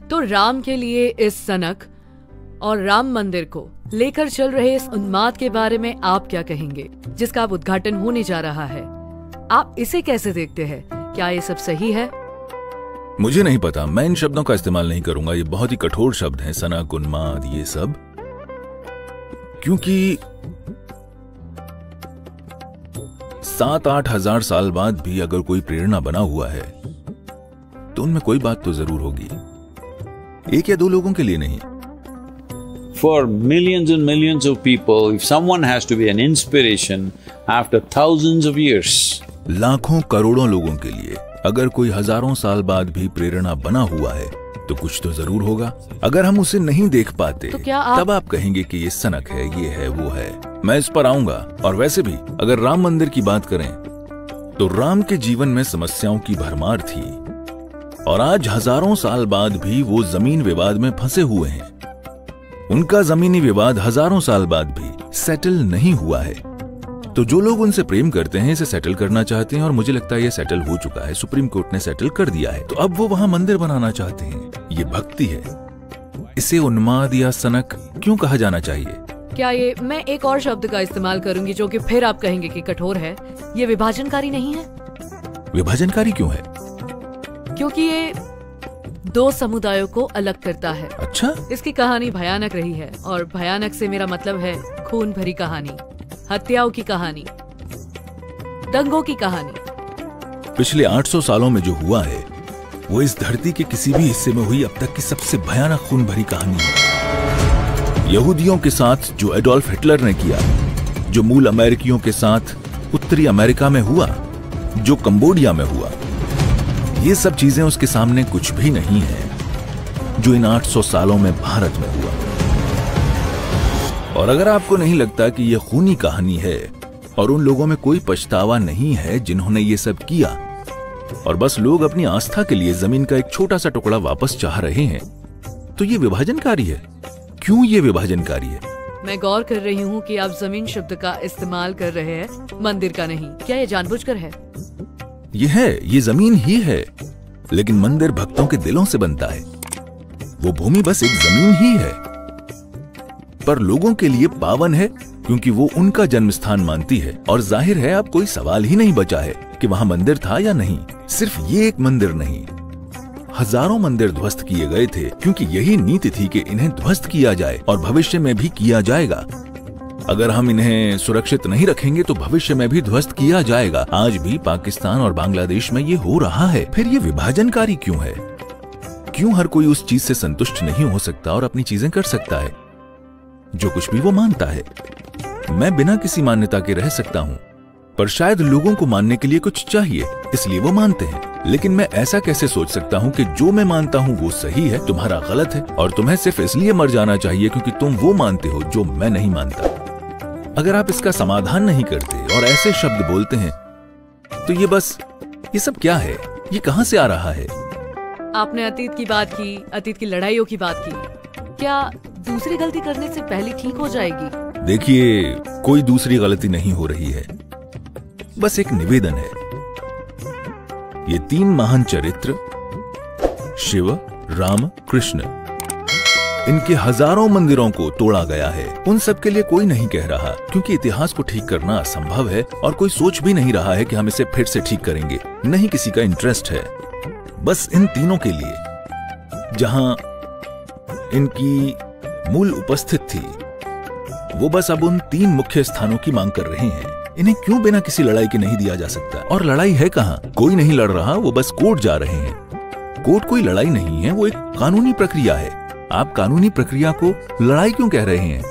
तो राम के लिए इस सनक और राम मंदिर को लेकर चल रहे इस उन्माद के बारे में आप क्या कहेंगे, जिसका अब उद्घाटन होने जा रहा है? आप इसे कैसे देखते हैं? क्या ये सब सही है? मुझे नहीं पता, मैं इन शब्दों का इस्तेमाल नहीं करूंगा। ये बहुत ही कठोर शब्द हैं, सनक, उन्माद, ये सब। क्योंकि 7-8 हजार साल बाद भी अगर कोई प्रेरणा बना हुआ है तो उनमें कोई बात तो जरूर होगी। एक या दो लोगों के लिए नहीं। For millions and millions of people, if someone has to be an inspiration after thousands of years, लाखों करोड़ों लोगों के लिए अगर कोई हजारों साल बाद भी प्रेरणा बना हुआ है तो कुछ तो जरूर होगा। अगर हम उसे नहीं देख पाते तो क्या तब आप कहेंगे कि ये सनक है, ये है, वो है। मैं इस पर आऊंगा। और वैसे भी अगर राम मंदिर की बात करें तो राम के जीवन में समस्याओं की भरमार थी और आज हजारों साल बाद भी वो जमीन विवाद में फंसे हुए हैं। उनका जमीनी विवाद हजारों साल बाद भी सेटल नहीं हुआ है। तो जो लोग उनसे प्रेम करते हैं इसे सेटल करना चाहते हैं और मुझे लगता है ये सेटल हो चुका है। सुप्रीम कोर्ट ने सेटल कर दिया है। तो अब वो वहां मंदिर बनाना चाहते हैं। ये भक्ति है। इसे उन्माद या सनक क्यों कहा जाना चाहिए? क्या ये, मैं एक और शब्द का इस्तेमाल करूंगी जो कि फिर आप कहेंगे कि कठोर है, ये विभाजनकारी नहीं है? विभाजनकारी क्यों है? क्योंकि ये दो समुदायों को अलग करता है। अच्छा, इसकी कहानी भयानक रही है और भयानक से मेरा मतलब है खून भरी कहानी, हत्याओं की कहानी, दंगों की कहानी। पिछले 800 सालों में जो हुआ है वो इस धरती के किसी भी हिस्से में हुई अब तक की सबसे भयानक खून भरी कहानी है। यहूदियों के साथ जो एडोल्फ हिटलर ने किया, जो मूल अमेरिकियों के साथ उत्तरी अमेरिका में हुआ, जो कंबोडिया में हुआ, ये सब चीजें उसके सामने कुछ भी नहीं है जो इन 800 सालों में भारत में हुआ। और अगर आपको नहीं लगता कि यह खूनी कहानी है और उन लोगों में कोई पछतावा नहीं है जिन्होंने ये सब किया और बस लोग अपनी आस्था के लिए जमीन का एक छोटा सा टुकड़ा वापस चाह रहे हैं, तो ये विभाजनकारी है। क्यों ये विभाजनकारी है? मैं गौर कर रही हूँ कि आप जमीन शब्द का इस्तेमाल कर रहे हैं, मंदिर का नहीं। क्या ये जानबूझकर है? ये जमीन ही है, लेकिन मंदिर भक्तों के दिलों से बनता है। वो भूमि बस एक जमीन ही है, पर लोगों के लिए पावन है क्योंकि वो उनका जन्म स्थान मानती है। और जाहिर है अब कोई सवाल ही नहीं बचा है कि वहां मंदिर था या नहीं। सिर्फ ये एक मंदिर नहीं, हजारों मंदिर ध्वस्त किए गए थे क्योंकि यही नीति थी कि इन्हें ध्वस्त किया जाए और भविष्य में भी किया जाएगा। अगर हम इन्हें सुरक्षित नहीं रखेंगे तो भविष्य में भी ध्वस्त किया जाएगा। आज भी पाकिस्तान और बांग्लादेश में ये हो रहा है। फिर ये विभाजनकारी क्यों है? क्यों हर कोई उस चीज से संतुष्ट नहीं हो सकता और अपनी चीजें कर सकता है जो कुछ भी वो मानता है? मैं बिना किसी मान्यता के रह सकता हूँ, पर शायद लोगों को मानने के लिए कुछ चाहिए, इसलिए वो मानते हैं। लेकिन मैं ऐसा कैसे सोच सकता हूँ कि जो मैं मानता हूँ वो सही है, तुम्हारा गलत है, और तुम्हें सिर्फ इसलिए मर जाना चाहिए क्योंकि तुम वो मानते हो जो मैं नहीं मानता। अगर आप इसका समाधान नहीं करते और ऐसे शब्द बोलते हैं तो ये सब क्या है? ये कहां से आ रहा है? आपने अतीत की बात की, अतीत की लड़ाइयों की बात की। क्या दूसरी गलती करने से पहले ठीक हो जाएगी? देखिए, कोई दूसरी गलती नहीं हो रही है, बस एक निवेदन है। ये 3 महान चरित्र, शिव, राम, कृष्ण, इनके हजारों मंदिरों को तोड़ा गया है। उन सब के लिए कोई नहीं कह रहा क्योंकि इतिहास को ठीक करना असंभव है और कोई सोच भी नहीं रहा है कि हम इसे फिर से ठीक करेंगे। नहीं किसी का इंटरेस्ट है। बस इन तीनों के लिए जहां इनकी मूल उपस्थित थी, वो बस अब उन 3 मुख्य स्थानों की मांग कर रहे हैं। इन्हें क्यों बिना किसी लड़ाई के नहीं दिया जा सकता? और लड़ाई है कहां? कोई नहीं लड़ रहा, वो बस कोर्ट जा रहे हैं। कोर्ट कोई लड़ाई नहीं है, वो एक कानूनी प्रक्रिया है। आप कानूनी प्रक्रिया को लड़ाई क्यों कह रहे हैं?